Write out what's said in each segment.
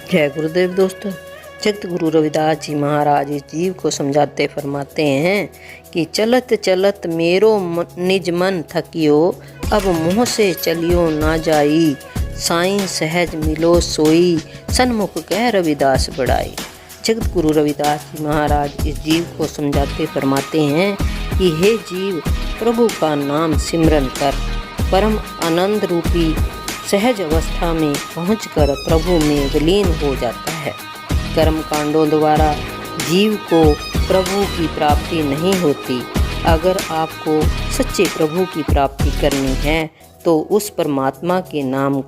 जय गुरुदेव दोस्तों। जगत गुरु रविदास जी महाराज इस जीव को समझाते फरमाते हैं कि चलत चलत मेरो निज मन थकियो, अब मुँह से चलियो ना जाई, साईं सहज मिलो सोई, सन्मुख कह रविदास बढ़ाई। जगत गुरु रविदास जी महाराज इस जीव को समझाते फरमाते हैं कि हे जीव, प्रभु का नाम सिमरन कर, परम आनंद रूपी सहज अवस्था में पहुंचकर प्रभु में विलीन हो जाता है। कर्म कांडों द्वारा जीव को प्रभु की प्राप्ति नहीं होती। अगर आपको सच्चे प्रभु की प्राप्ति करनी है तो उस परमात्मा के नाम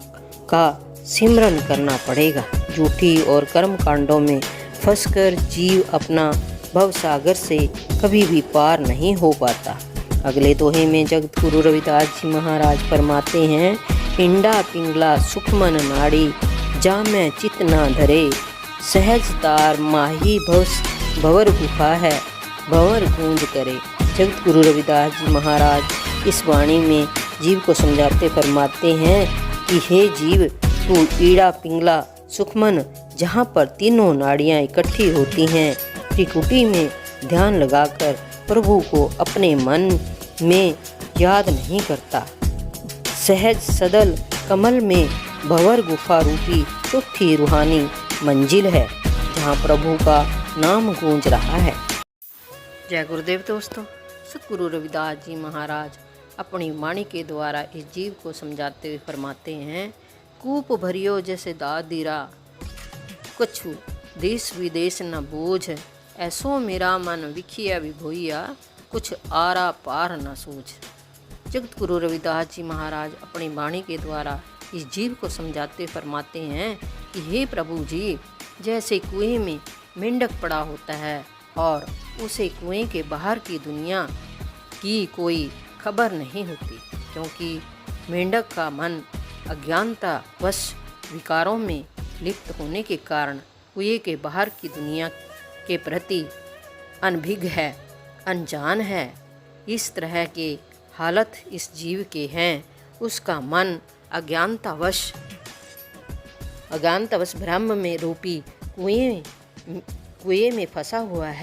का सिमरन करना पड़ेगा। झूठी और कर्म कांडों में फंसकर जीव अपना भवसागर से कभी भी पार नहीं हो पाता। अगले दोहे में जगत गुरु रविदास जी महाराज फरमाते हैं, पिंडा पिंगला सुखमन नाड़ी, जा मैं चित ना धरे, सहज तार माही भवर गुफा है, भंवर गूंज करे। जगत गुरु रविदास जी महाराज इस वाणी में जीव को समझाते फरमाते हैं कि हे जीव, तू ईड़ा पिंगला सुखमन, जहाँ पर तीनों नाड़ियाँ इकट्ठी होती हैं, त्रिकुटी में ध्यान लगाकर प्रभु को अपने मन में याद नहीं करता। सहज सदल कमल में भंवर गुफा रूपी तुठी रूहानी मंजिल है, जहाँ प्रभु का नाम गूंज रहा है। जय गुरुदेव दोस्तों। सतगुरु रविदास जी महाराज अपनी वाणी के द्वारा इस जीव को समझाते हुए फरमाते हैं, कूप भरियो जैसे दादीरा, कछु देश विदेश न बोझ, ऐसो मेरा मन विखिया विभोइया, कुछ आरा पार न सूझ। जगत गुरु रविदास जी महाराज अपनी वाणी के द्वारा इस जीव को समझाते फरमाते हैं कि हे प्रभु जी, जैसे कुएं में मेंढक पड़ा होता है और उसे कुएं के बाहर की दुनिया की कोई खबर नहीं होती, क्योंकि मेंढक का मन अज्ञानता वश विकारों में लिप्त होने के कारण कुएं के बाहर की दुनिया के प्रति अनभिज्ञ है, अनजान है। इस तरह के हालत इस जीव के हैं। उसका मन अज्ञानतावश ब्रह्म में रूपी कुएं में फंसा हुआ है।